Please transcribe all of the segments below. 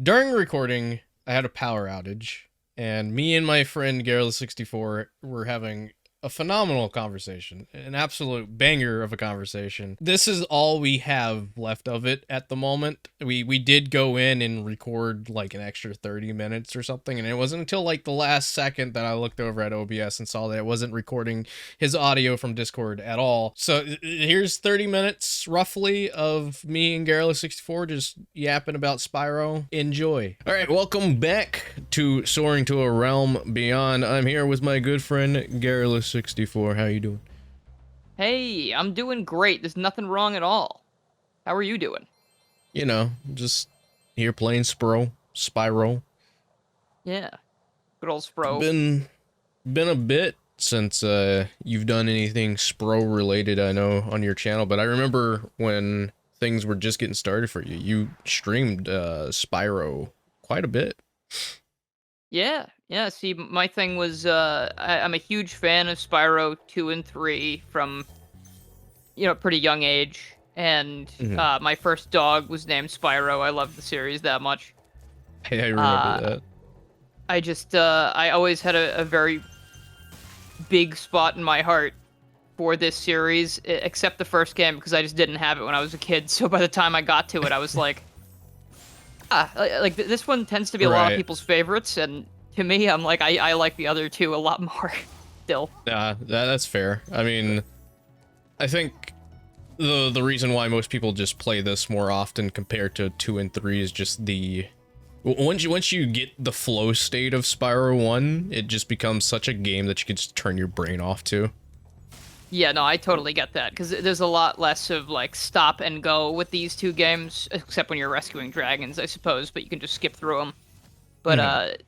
During recording, I had a power outage, and me and my friend Garrulous were having a phenomenal conversation, an absolute banger of a conversation. This is all we have left of it at the moment. We did go in and record like an extra 30 minutes or something, and it wasn't until like the last second that I looked over at OBS and saw that it wasn't recording his audio from Discord at all. So here's 30 minutes roughly of me and Garrulous just yapping about Spyro. Enjoy. All right, welcome back to Soaring to a Realm Beyond. I'm here with my good friend Garrulous. How you doing? Hey, I'm doing great. There's nothing wrong at all. How are you doing? You know, just here playing Spyro. Yeah, good old Spro. Been a bit since you've done anything Spro related, I know, on your channel, but I remember when things were just getting started for you. You streamed Spyro quite a bit. Yeah. See, my thing was, I'm a huge fan of Spyro 2 and 3 from, pretty young age. And my first dog was named Spyro. I loved the series that much. Hey, I remember that. I always had a very big spot in my heart for this series, except the first game, because I just didn't have it when I was a kid. So by the time I got to it, I was like, this one tends to be a lot of people's favorites, and to me, I'm like, I like the other two a lot more still. That's fair. I mean, I think the reason why most people just play this more often compared to 2 and 3 is just the once you get the flow state of Spyro 1, it just becomes such a game that you can just turn your brain off to. Yeah, no, I totally get that, because there's a lot less of, like, stop and go with these two games, except when you're rescuing dragons, I suppose, but you can just skip through them. But,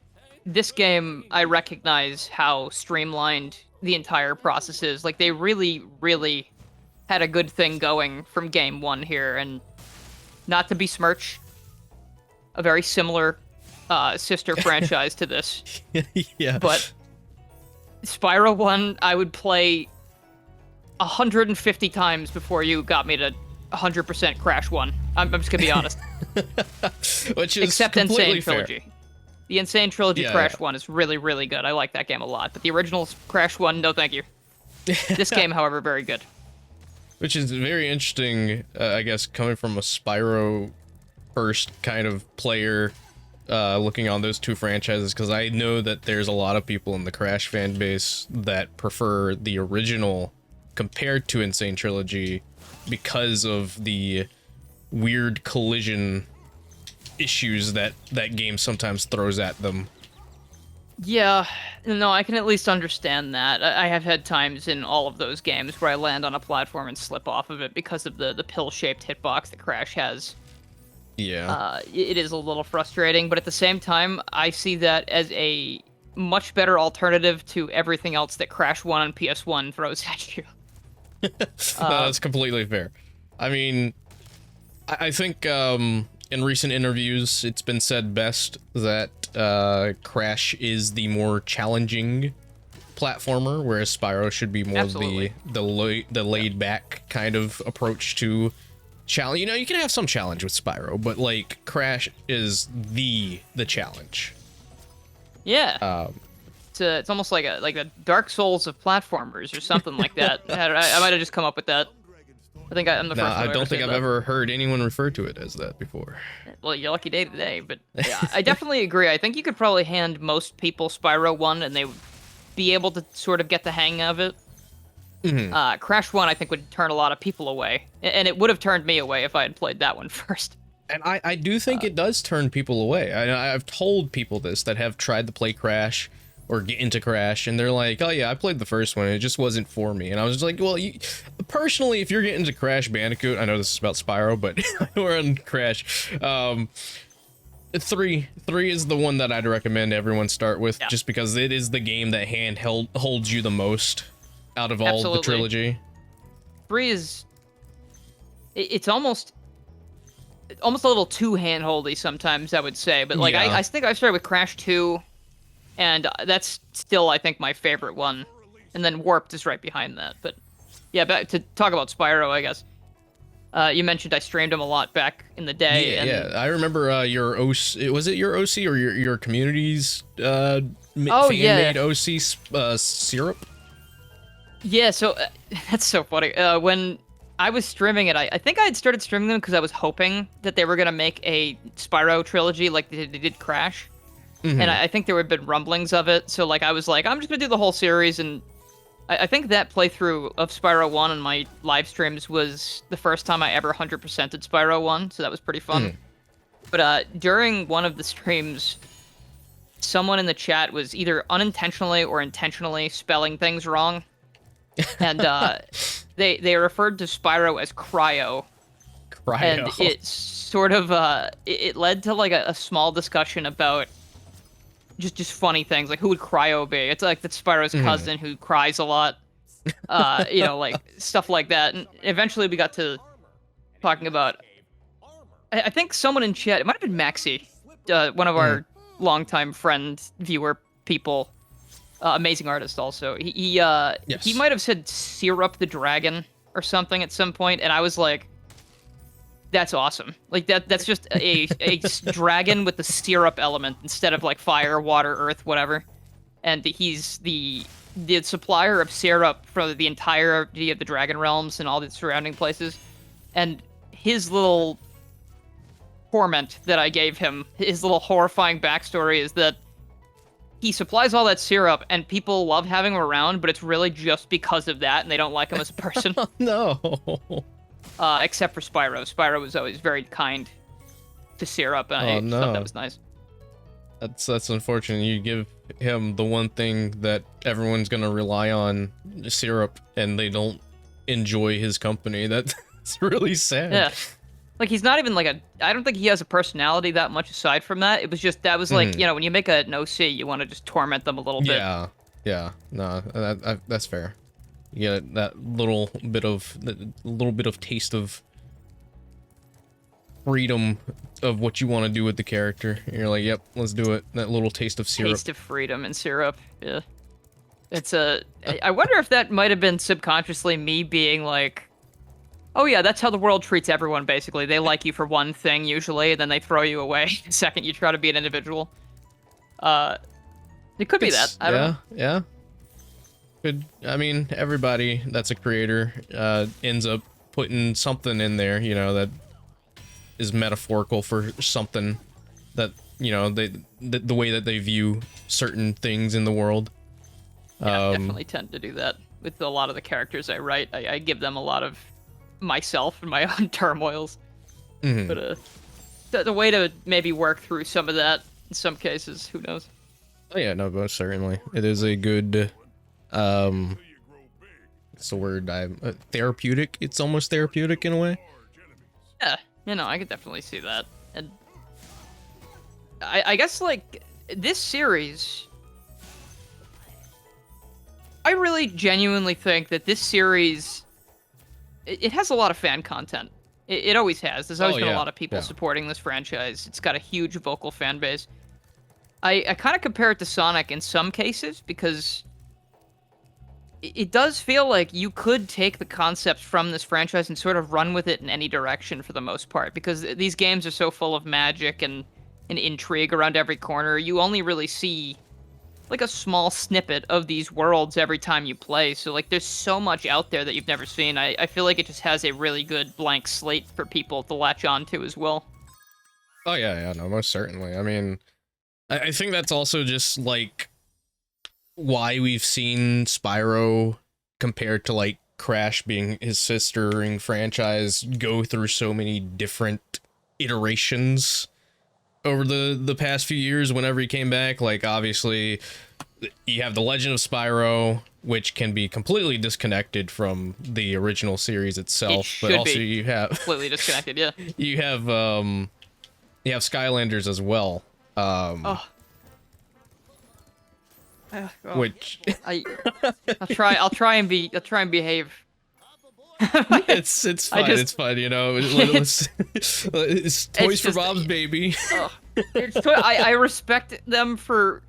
this game, I recognize how streamlined the entire process is. Like, they really, really had a good thing going from game one here, and not to besmirch a very similar sister franchise to this. Yeah. But Spyro 1, I would play 150 times before you got me to 100% Crash 1. I'm just gonna be honest. Which is except completely Insane fair. Trilogy. The Insane Trilogy Crash 1 is really, really good. I like that game a lot. But the original Crash 1, no thank you. This game, however, very good. Which is very interesting, I guess, coming from a Spyro first kind of player, looking on those two franchises, because I know that there's a lot of people in the Crash fan base that prefer the original compared to Insane Trilogy because of the weird collision issues that game sometimes throws at them. Yeah, no, I can at least understand that. I have had times in all of those games where I land on a platform and slip off of it because of the pill-shaped hitbox that Crash has. Yeah. It is a little frustrating, but at the same time, I see that as a much better alternative to everything else that Crash 1 on PS1 throws at you. No, that's completely fair. I mean, I think in recent interviews, it's been said best that Crash is the more challenging platformer, whereas Spyro should be more the laid back kind of approach to challenge. You know, you can have some challenge with Spyro, but like Crash is the challenge. Yeah. It's almost like a Dark Souls of platformers or something like that. I might have just come up with that. I think I'm the first one. I don't think I've ever heard anyone refer to it as that before. Well, you're lucky day today, but yeah, I definitely agree. I think you could probably hand most people Spyro 1 and they would be able to sort of get the hang of it. Crash 1, I think, would turn a lot of people away. And it would have turned me away if I had played that one first. And I do think it does turn people away. I've told people this that have tried to play Crash or get into Crash, and they're like, oh yeah, I played the first one, and it just wasn't for me. And I was just like, well, personally, if you're getting into Crash Bandicoot, I know this is about Spyro, but we're on Crash. 3 is the one that I'd recommend everyone start with, just because it is the game that holds you the most out of all the trilogy. 3 is... It's almost a little too handholdy sometimes, I would say. But like, I think I started with Crash 2, and that's still, I think, my favorite one. And then Warped is right behind that. But yeah, back to talk about Spyro, I guess. You mentioned I streamed him a lot back in the day. Yeah. I remember your OC. Was it your OC or your community's Oh fan-made yeah, OC syrup? yeah. So that's so funny. When I was streaming it, I think I had started streaming them because I was hoping that they were gonna make a Spyro trilogy like they did Crash, and I think there had been rumblings of it. So like I was like, I'm just gonna do the whole series, and I think that playthrough of Spyro 1 on my live streams was the first time I ever 100%ed Spyro 1, so that was pretty fun. But during one of the streams, someone in the chat was either unintentionally or intentionally spelling things wrong, and they referred to Spyro as Cryo, and Cryo. it sort of it led to like a small discussion about just funny things like who would Cryo be? It's like that's Spyro's cousin who cries a lot, like stuff like that. And eventually we got to talking about. I think someone in chat, it might have been Maxi, one of our longtime friend viewer people, amazing artist also. He might have said Syrup the Dragon or something at some point, and I was like, that's awesome. Like that's just a dragon with the syrup element instead of like fire, water, earth, whatever. And he's the supplier of syrup for the entirety of the Dragon Realms and all the surrounding places. And his little torment that I gave him, his little horrifying backstory is that he supplies all that syrup and people love having him around, but it's really just because of that and they don't like him as a person. No. Except for Spyro. Spyro was always very kind to Syrup, and I thought that was nice. That's unfortunate. You give him the one thing that everyone's gonna rely on, Syrup, and they don't enjoy his company. That's really sad. Yeah. Like, he's not even like I don't think he has a personality that much aside from that. It was just, that was like, when you make an OC, you want to just torment them a little bit. Yeah. No, that's fair. You get that little bit of taste of freedom of what you want to do with the character. And you're like, yep, let's do it. That little taste of syrup. Taste of freedom and syrup. Yeah. I wonder if that might have been subconsciously me being like, oh yeah, that's how the world treats everyone, basically. They like you for one thing, usually, and then they throw you away the second you try to be an individual. It could be that. I don't know. Yeah. I mean, everybody that's a creator ends up putting something in there, that is metaphorical for something that, the way that they view certain things in the world. Yeah, I definitely tend to do that with a lot of the characters I write. I give them a lot of myself and my own turmoils. But the way to maybe work through some of that in some cases, who knows? Oh yeah, no, most certainly. It is a good... it's the word therapeutic. It's almost therapeutic in a way. Yeah, I could definitely see that. And I guess like this series, I really genuinely think that this series, it has a lot of fan content. It always has. There's always been a lot of people supporting this franchise. It's got a huge vocal fan base. I kind of compare it to Sonic in some cases because it does feel like you could take the concepts from this franchise and sort of run with it in any direction for the most part, because these games are so full of magic and intrigue around every corner. You only really see like a small snippet of these worlds every time you play. So like there's so much out there that you've never seen. I feel like it just has a really good blank slate for people to latch onto as well. Oh yeah, no, most certainly. I mean, I think that's also just like why we've seen Spyro compared to like Crash being his sistering franchise go through so many different iterations over the past few years. Whenever he came back, like obviously you have the Legend of Spyro, which can be completely disconnected from the original series itself, but also you have completely disconnected. Yeah, you have Skylanders as well. Which I'll try and behave. It's fine. It's fine. It's Toys for Bob's baby. I respect them for.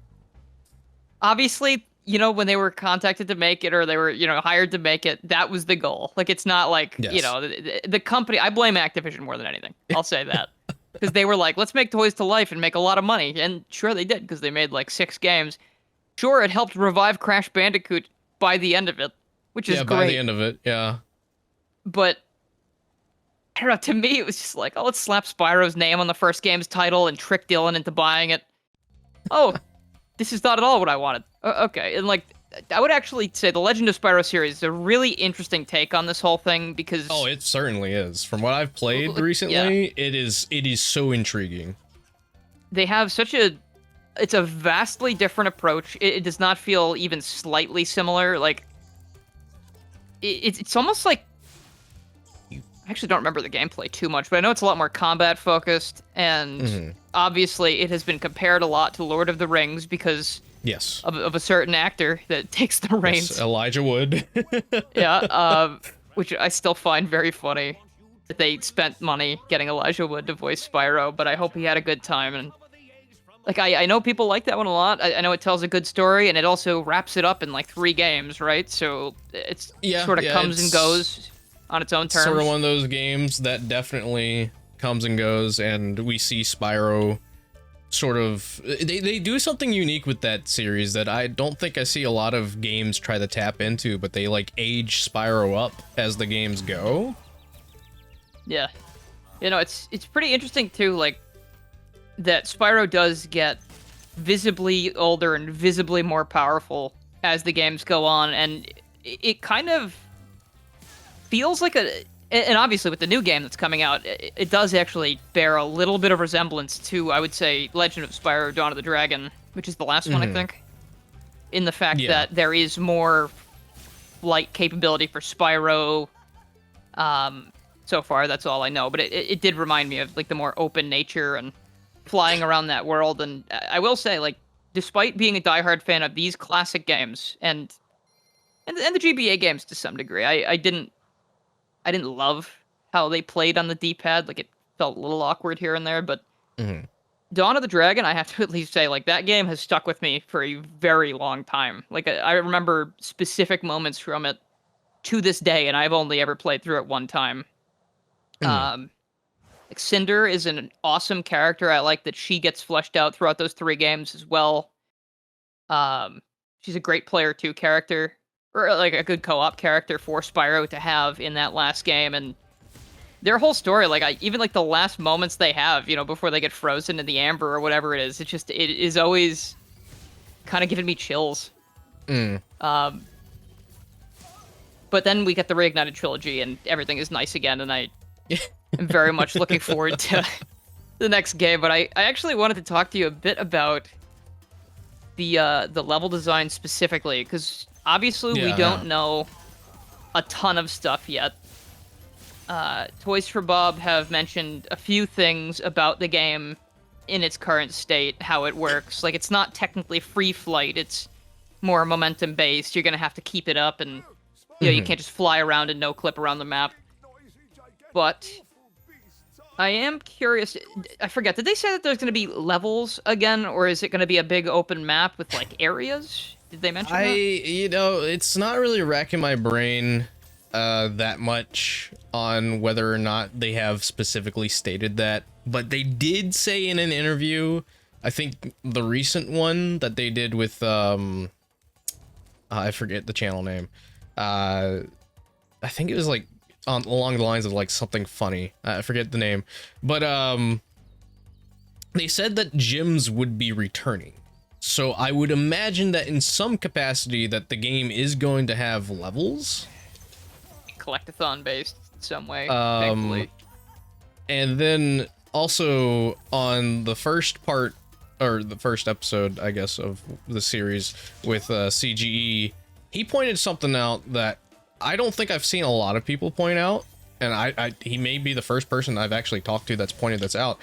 Obviously, you know, when they were contacted to make it or they were, you know, hired to make it, that was the goal. Like, it's not like, you Yes. know, the company, I blame Activision more than anything. I'll say that. Because they were like, let's make Toys to Life and make a lot of money. And sure, they did, because they made like 6 games. Sure, it helped revive Crash Bandicoot by the end of it, which is Yeah, by the great. end of it, yeah. But I don't know, to me, it was just like, oh, let's slap Spyro's name on the first game's title and trick Dylan into buying it. Oh, this is not at all what I wanted. Okay, and like, I would actually say the Legend of Spyro series is a really interesting take on this whole thing because, Oh, it certainly is. From what I've played yeah, recently, it is so intriguing. they have such a, it's a vastly different approach. It does not feel even slightly similar. Like, it's almost like, I actually don't remember the gameplay too much, but I know it's a lot more combat focused, and obviously it has been compared a lot to Lord of the Rings because Yes. of a certain actor that takes the reins. Yes, Elijah Wood. Yeah, which I still find very funny that they spent money getting Elijah Wood to voice Spyro, but I hope he had a good time. And like, I know people like that one a lot. I know it tells a good story, and it also wraps it up in like 3 games, right? So it's sort of comes and goes on its own terms. Sort of one of those games that definitely comes and goes, and we see Spyro sort of, they do something unique with that series that I don't think I see a lot of games try to tap into, but they like age Spyro up as the games go. Yeah. You know, it's pretty interesting too, like, that Spyro does get visibly older and visibly more powerful as the games go on, and it kind of feels like a, and obviously with the new game that's coming out, it does actually bear a little bit of resemblance to, I would say, Legend of Spyro Dawn of the Dragon, which is the last one, I think, in the fact that there is more flight capability for Spyro. So far, that's all I know, but it did remind me of like the more open nature and flying around that world. And I will say, like, despite being a diehard fan of these classic games and the GBA games to some degree, I didn't love how they played on the D-pad. Like, it felt a little awkward here and there, but Dawn of the Dragon, I have to at least say, like, that game has stuck with me for a very long time. Like, I remember specific moments from it to this day, and I've only ever played through it one time. Like, Cinder is an awesome character. I like that she gets fleshed out throughout those 3 games as well. She's a great player 2 character, or like a good co-op character for Spyro to have in that last game. And their whole story, like, even like the last moments they have, you know, before they get frozen in the amber or whatever it is, it is always kind of giving me chills. But then we get the Reignited trilogy and everything is nice again, and I am very much looking forward to the next game. But I actually wanted to talk to you a bit about the level design specifically, because obviously we don't know a ton of stuff yet. Toys for Bob have mentioned a few things about the game in its current state, how it works. Like, it's not technically free flight, it's more momentum based. You're gonna have to keep it up, and you know, you can't just fly around and no clip around the map. But I am curious, I forget, did they say that there's gonna be levels again, or is it gonna be a big open map with like areas? Did they mention that? You know, it's not really racking my brain that much on whether or not they have specifically stated that, but they did say in an interview, I think the recent one that they did with I forget the channel name, I think it was like along the lines of like something funny, I forget the name, but they said that gyms would be returning. So I would imagine that in some capacity that the game is going to have levels. Collectathon based in some way, thankfully. And then also on the first part, or the first episode, I guess, of the series with CGE, he pointed something out that I don't think I've seen a lot of people point out, and he may be the first person I've actually talked to that's pointed this out.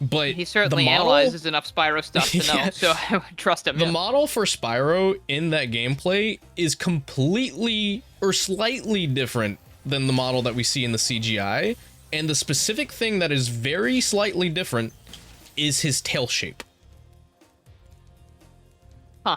But he certainly analyzes enough Spyro stuff to know, so I would trust him. The model for Spyro in that gameplay is completely or slightly different than the model that we see in the CGI, and the specific thing that is very slightly different is his tail shape. Huh.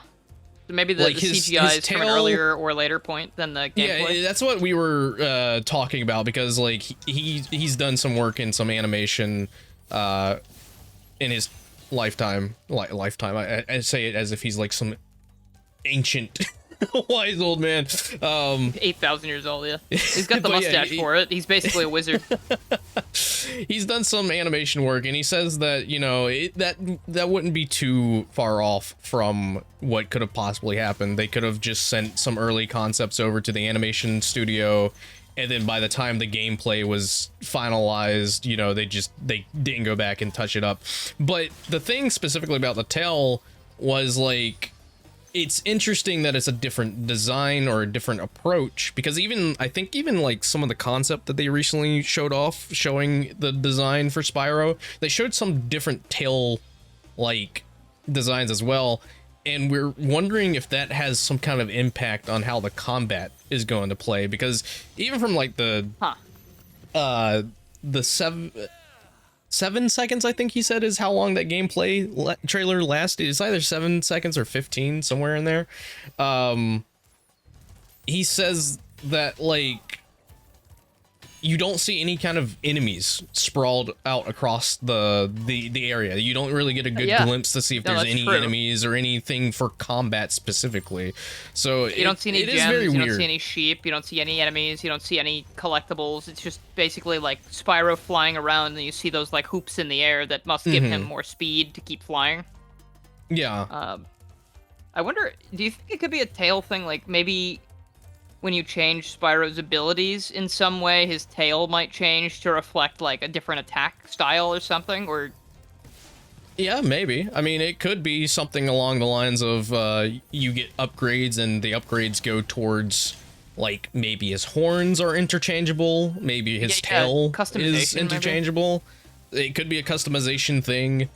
So maybe the CGI is from an earlier or later point than the gameplay. Yeah, that's what we were talking about, because like he's done some work in some animation in his lifetime. I say it as if he's like some ancient wise old man. 8,000 years old, yeah. He's got the mustache for it. He's basically a wizard. He's done some animation work, and he says that, you know, that wouldn't be too far off from what could have possibly happened. They could have just sent some early concepts over to the animation studio, and then by the time the gameplay was finalized, you know, they didn't go back and touch it up. But the thing specifically about the tail was like, it's interesting that it's a different design or a different approach, because I think even like some of the concept that they recently showed off showing the design for Spyro, they showed some different tail like designs as well, and we're wondering if that has some kind of impact on how the combat is going to play, because even from like the 7 seconds, I think he said, is how long that gameplay trailer lasted. It's either 7 seconds or 15, somewhere in there. He says that, like, you don't see any kind of enemies sprawled out across the area. You don't really get a good glimpse to see if there's any enemies or anything for combat specifically. So you don't see any gems, you don't see any sheep, you don't see any enemies, you don't see any collectibles. It's just basically like Spyro flying around, and you see those like hoops in the air that must give him more speed to keep flying. Yeah. I wonder, do you think it could be a tail thing? Like maybe when you change Spyro's abilities in some way, his tail might change to reflect like a different attack style or something, or... Yeah, maybe. I mean, it could be something along the lines of you get upgrades, and the upgrades go towards, like, maybe his horns are interchangeable, maybe his tail is interchangeable. Maybe. It could be a customization thing.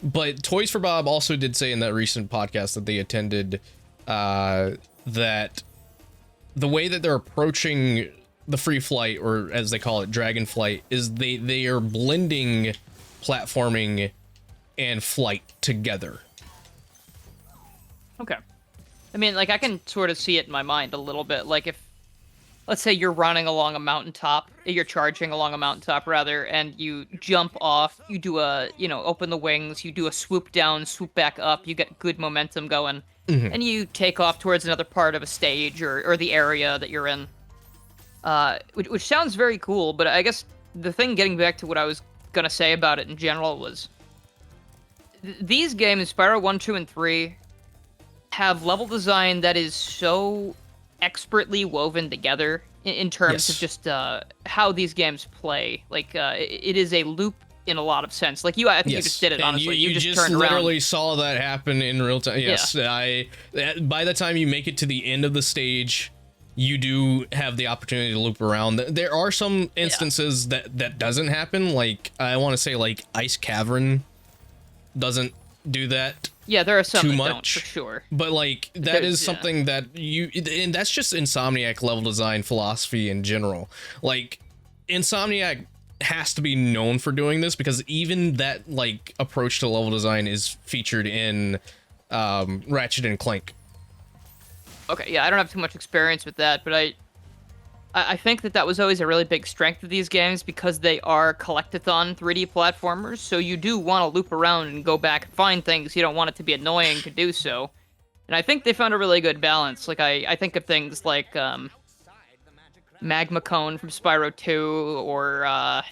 But Toys for Bob also did say in that recent podcast that they attended that the way that they're approaching the free flight, or as they call it, dragon flight, is they are blending platforming and flight together. Okay. I mean, like, I can sort of see it in my mind a little bit. Like, if, let's say you're running along a mountaintop, you're charging along a mountaintop, rather, and you jump off, you do a, you know, open the wings, you do a swoop down, swoop back up, you get good momentum going, and you take off towards another part of a stage or the area that you're in. Which sounds very cool, but I guess the thing, getting back to what I was going to say about it in general, was these games, Spyro 1, 2, and 3, have level design that is so expertly woven together in terms of just how these games play. Like, it is a loop in a lot of sense. Like, I think you just did it, honestly. You just turned around. Literally saw that happen in real time. Yes, by the time you make it to the end of the stage, you do have the opportunity to loop around. There are some instances that doesn't happen. Like, I want to say, like, Ice Cavern doesn't do that. Yeah, there are some too that much, don't, for sure. But, like, that is something that and that's just Insomniac level design philosophy in general. Like, Insomniac has to be known for doing this, because even that, like, approach to level design is featured in Ratchet and Clank. Okay, yeah, I don't have too much experience with that, but I think that was always a really big strength of these games, because they are collectathon 3D platformers, so you do want to loop around and go back and find things. You don't want it to be annoying to do so. And I think they found a really good balance. Like, I think of things like Magma Cone from Spyro 2, or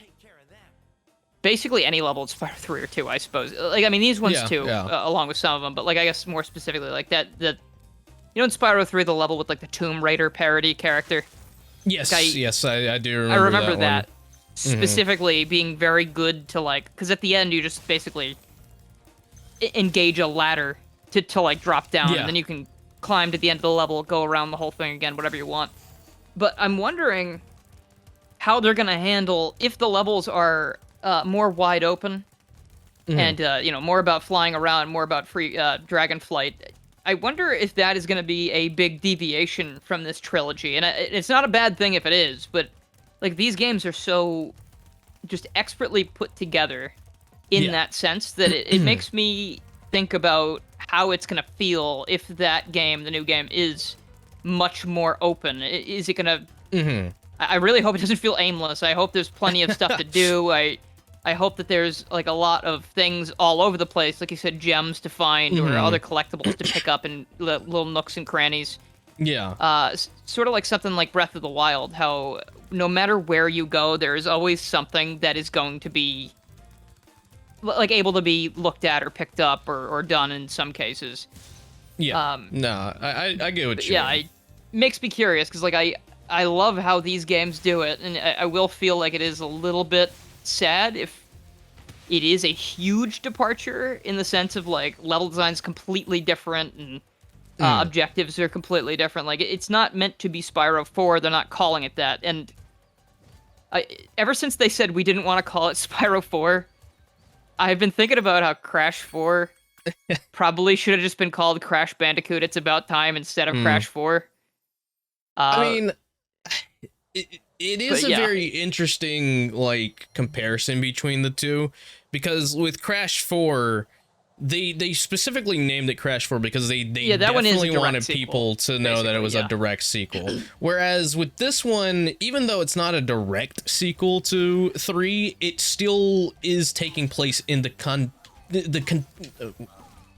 basically any level in Spyro 3 or 2, I suppose. Like, I mean, these ones too, along with some of them, but, like, I guess more specifically, like, you know, in Spyro 3, the level with, like, the Tomb Raider parody character? Yes, I do remember that. I remember that specifically being very good to, like, because at the end you just basically engage a ladder to like drop down, and then you can climb to the end of the level, go around the whole thing again, whatever you want. But I'm wondering how they're gonna handle if the levels are more wide open and you know, more about flying around, more about free dragon flight. I wonder if that is going to be a big deviation from this trilogy. And it's not a bad thing if it is, but, like, these games are so just expertly put together in that sense that it makes me think about how it's gonna feel if that game, the new game, is much more open. Is it gonna? I really hope it doesn't feel aimless. I hope there's plenty of stuff to do. I hope that there's like a lot of things all over the place, like you said, gems to find or other collectibles to pick up in little nooks and crannies. Yeah. Sort of like something like Breath of the Wild, how no matter where you go, there is always something that is going to be like able to be looked at or picked up or done in some cases. Yeah. No, I get what you mean. It makes me curious because like I love how these games do it, and I will feel like it is a little bit sad if it is a huge departure in the sense of like level design's completely different and objectives are completely different. Like it's not meant to be Spyro 4. They're not calling it that. And ever since they said we didn't want to call it Spyro 4, I've been thinking about how Crash 4 probably should have just been called Crash Bandicoot It's About Time instead of Crash 4. I mean, it is a very interesting like comparison between the two, because with Crash 4, they specifically named it Crash 4 because they definitely wanted people to know that it was a direct sequel. Whereas with this one, even though it's not a direct sequel to 3, it still is taking place in the continuation,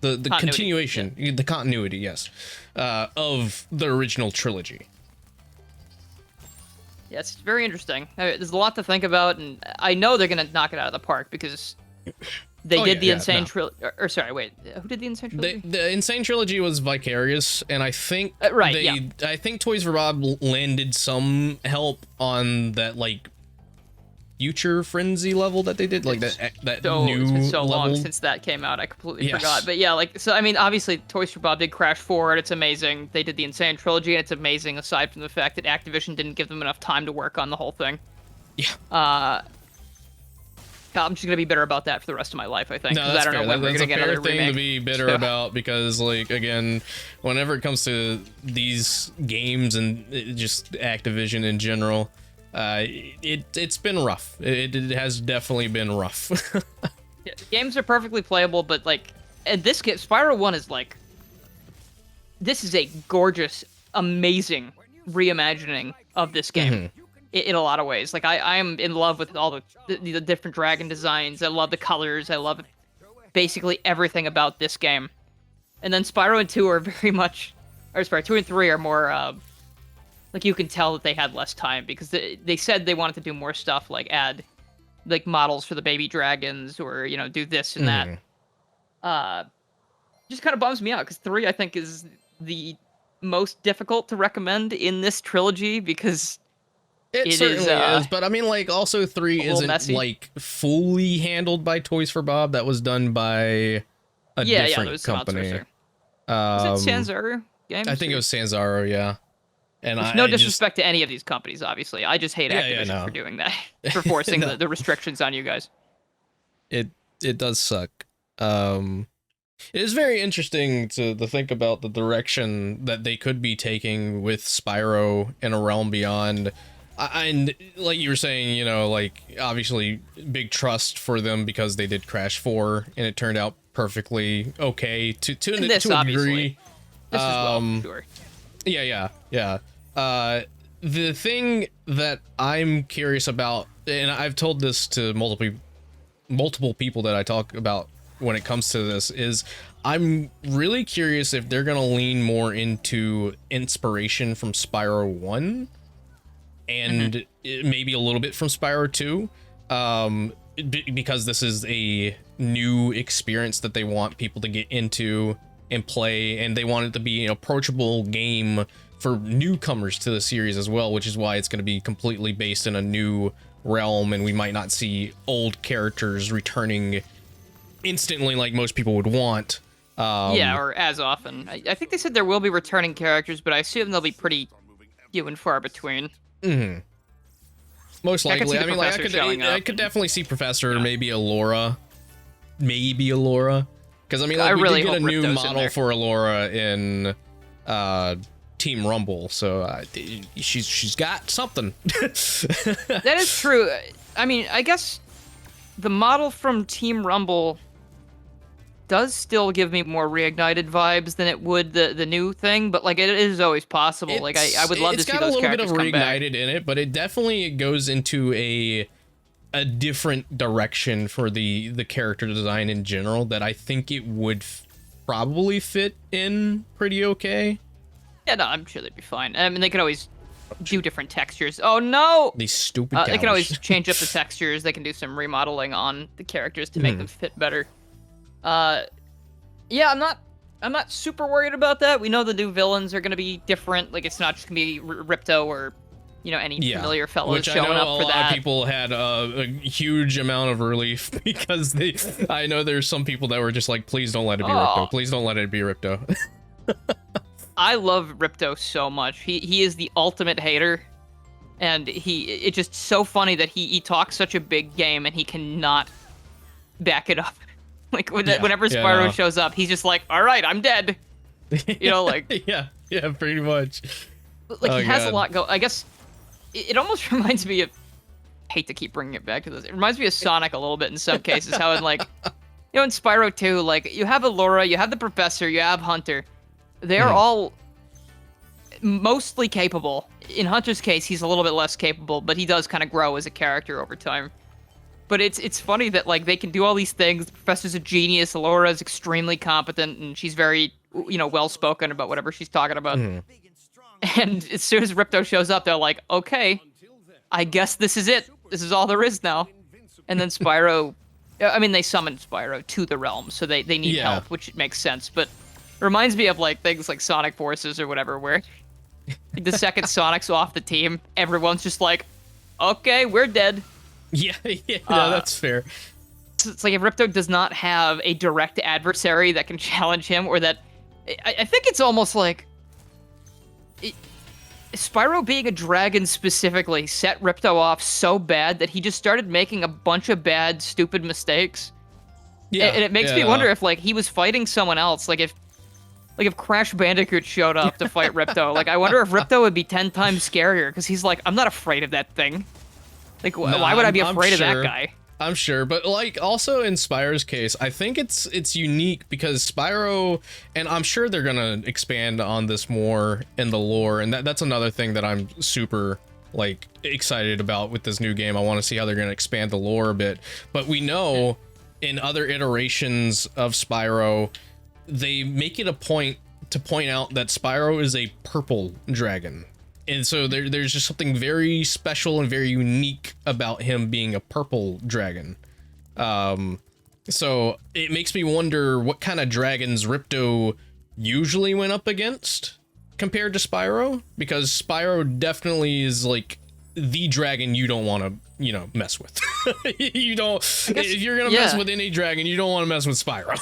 the continuity, yes, of the original trilogy. Yeah, it's very interesting. There's a lot to think about, and I know they're gonna knock it out of the park because they did the Insane Trilogy. Or sorry, wait, who did the Insane Trilogy? The Insane Trilogy was Vicarious, and I think I think Toys for Bob landed some help on that like Future Frenzy level that they did, like that new it's been so level. long since that came out, I completely forgot. But yeah, like so I mean, obviously Toys for Bob did Crash 4 and it's amazing. They did the Insane Trilogy and it's amazing, aside from the fact that Activision didn't give them enough time to work on the whole thing. Yeah. I'm just gonna be bitter about that for the rest of my life, I think. No, that's I don't fair. know when we're gonna get another remake. Thing to be bitter about, because like again, whenever it comes to these games and just Activision in general, it's been rough. It has definitely been rough. Yeah, games are perfectly playable, but like, and this game, Spyro 1 is like, this is a gorgeous, amazing reimagining of this game. In a lot of ways. Like I am in love with all the different dragon designs. I love the colors. I love basically everything about this game. And then Spyro and 2 are very much, or sorry, 2 and 3 are more, like you can tell that they had less time because they said they wanted to do more stuff, like add like models for the baby dragons or, you know, do this and that. Just kind of bums me out because 3 I think is the most difficult to recommend in this trilogy because it certainly is, but I mean, like, also 3 isn't messy. Like fully handled by Toys for Bob. That was done by a different company. Is it Sanzaro Games? I think it was Sanzaro, yeah. And no disrespect to any of these companies, obviously. I just hate Activision for doing that, for forcing the restrictions on you guys. It does suck. It is very interesting to think about the direction that they could be taking with Spyro and A Realm Beyond. And like you were saying, you know, like obviously big trust for them because they did Crash 4 and it turned out perfectly okay to a degree. This is well, sure. Yeah. The thing that I'm curious about, and I've told this to multiple people that I talk about when it comes to this, is I'm really curious if they're gonna lean more into inspiration from Spyro 1 and maybe a little bit from Spyro 2, because this is a new experience that they want people to get into and play, and they want it to be an approachable game for newcomers to the series as well, which is why it's going to be completely based in a new realm, and we might not see old characters returning instantly like most people would want. Or as often. I think they said there will be returning characters, but I assume they'll be pretty few and far between. Most likely. I mean, like I could definitely see Professor, maybe Alora, because I mean, like, we did get a new model for Alora in Team Rumble, so she's got something. That is true. I mean, I guess the model from Team Rumble does still give me more reignited vibes than it would the new thing, but like it is always possible. Like I would love to see those characters come back. It's got a little bit of reignited in it, but it definitely goes into a different direction for the character design in general that I think it would probably fit in pretty okay. Yeah, no, I'm sure they'd be fine. I mean, they could always do different textures. Oh no! These stupid they can always change up the textures. They can do some remodeling on the characters to make them fit better. Yeah, I'm not super worried about that. We know the new villains are going to be different. Like, it's not just going to be Ripto or, any familiar fellows showing up for that. Which I know a lot of people had a huge amount of relief because I know there's some people that were just like, please don't let it be Ripto. Please don't let it be Ripto. I love Ripto so much. He is the ultimate hater. And it's just so funny that he talks such a big game and he cannot back it up. Like, whenever Spyro shows up, he's just like, all right, I'm dead. Like... yeah, pretty much. Like, he has a lot go... I guess it almost reminds me of... I hate to keep bringing it back to this. It reminds me of Sonic a little bit in some cases. How in, like... in Spyro 2, like, you have Allura, you have the Professor, you have Hunter. They're all mostly capable. In Hunter's case, he's a little bit less capable, but he does kind of grow as a character over time. But it's funny that, like, they can do all these things. The Professor's a genius. Allura is extremely competent, and she's very, well-spoken about whatever she's talking about. And as soon as Ripto shows up, they're like, okay, I guess this is it. This is all there is now. And then Spyro... I mean, they summon Spyro to the realm, so they need help, which makes sense. But it reminds me of, like, things like Sonic Forces or whatever, where the second Sonic's off the team, everyone's just like, okay, we're dead. Yeah, that's fair. It's like if Ripto does not have a direct adversary that can challenge him, or that... I think it's almost like... Spyro being a dragon specifically set Ripto off so bad that he just started making a bunch of bad, stupid mistakes. Yeah, and it makes me wonder if, like, he was fighting someone else. Like, if Crash Bandicoot showed up to fight Ripto, like, I wonder if Ripto would be 10 times scarier, because he's like, I'm not afraid of that thing. Like, why would I be afraid of that guy? I'm sure, but, like, also in Spyro's case, I think it's unique because Spyro, and I'm sure they're gonna expand on this more in the lore, and that's another thing that I'm super, like, excited about with this new game. I want to see how they're gonna expand the lore a bit, but we know in other iterations of Spyro, they make it a point to point out that Spyro is a purple dragon. And so there's just something very special and very unique about him being a purple dragon. So it makes me wonder what kind of dragons Ripto usually went up against compared to Spyro, because Spyro definitely is like the dragon you don't want to, mess with. You don't, if you're going to mess with any dragon, you don't want to mess with Spyro.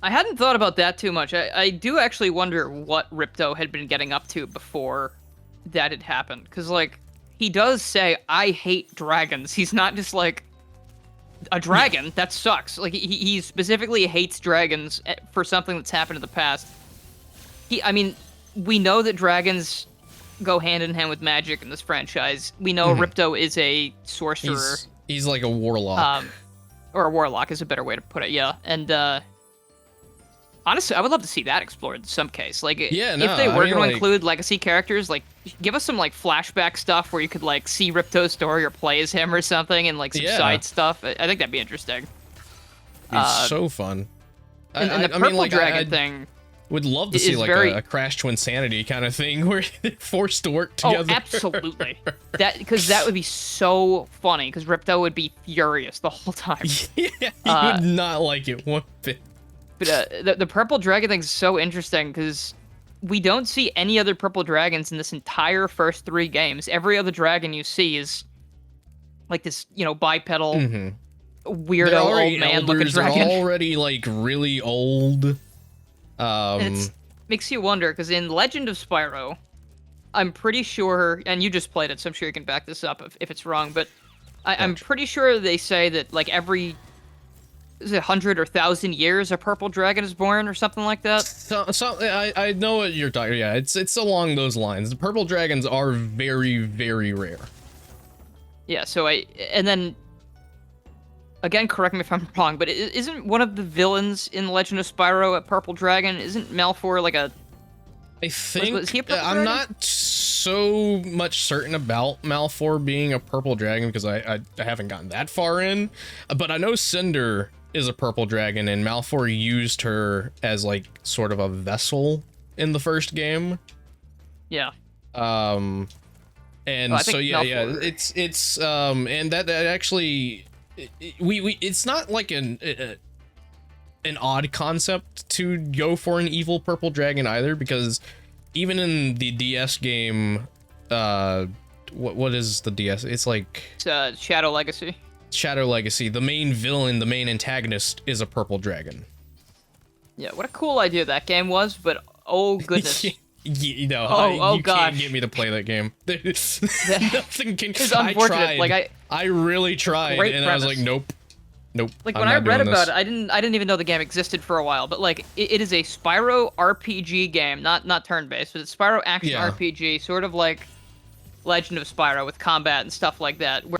I hadn't thought about that too much. I do actually wonder what Ripto had been getting up to before that had happened. Because, like, he does say, I hate dragons. He's not just like, a dragon? That sucks. Like, he specifically hates dragons for something that's happened in the past. I mean, we know that dragons go hand in hand with magic in this franchise. We know Ripto is a sorcerer. He's like a warlock. Or a warlock is a better way to put it, yeah. And, honestly, I would love to see that explored in some case. Like, if they were going to include legacy characters, like, give us some, like, flashback stuff where you could, like, see Ripto's story or play as him or something, and, like, some side stuff. I think that'd be interesting. It's so fun. And the purple dragon thing... Would love to see like a Crash Twinsanity kind of thing where they're forced to work together. Oh, absolutely. Because that would be so funny. Because Ripto would be furious the whole time. Yeah, he would not like it one bit. But the purple dragon thing's so interesting because we don't see any other purple dragons in this entire first 3 games. Every other dragon you see is like this, bipedal, weirdo old man looking dragon. They're already like really old. It makes you wonder, because in Legend of Spyro, I'm pretty sure, and you just played it, so I'm sure you can back this up if it's wrong, but I'm pretty sure they say that, like, every 100 or 1,000 years a purple dragon is born, or something like that. So I know what you're talking. Yeah, it's along those lines. The purple dragons are very, very rare. Yeah, so and then again, correct me if I'm wrong, but isn't one of the villains in Legend of Spyro a purple dragon? Isn't Malfoy like a... I think was he a purple I'm dragon? not so much certain about Malfoy being a purple dragon because I haven't gotten that far in, but I know Cinder is a purple dragon and Malfoy used her as like sort of a vessel in the first game. Yeah. And so yeah, it's and that actually it's not like an odd concept to go for an evil purple dragon either, because even in the DS game, what is the DS? It's like Shadow Legacy. Shadow Legacy. The main villain, the main antagonist, is a purple dragon. Yeah, what a cool idea that game was, but oh goodness. You know, you gosh. can't get me to play that game. Nothing can. It's unfortunate. I really tried, and I was like, nope. Like when I read about it, I didn't even know the game existed for a while. But like, it is a Spyro RPG game, not turn-based, but it's Spyro action RPG, sort of like Legend of Spyro with combat and stuff like that. Where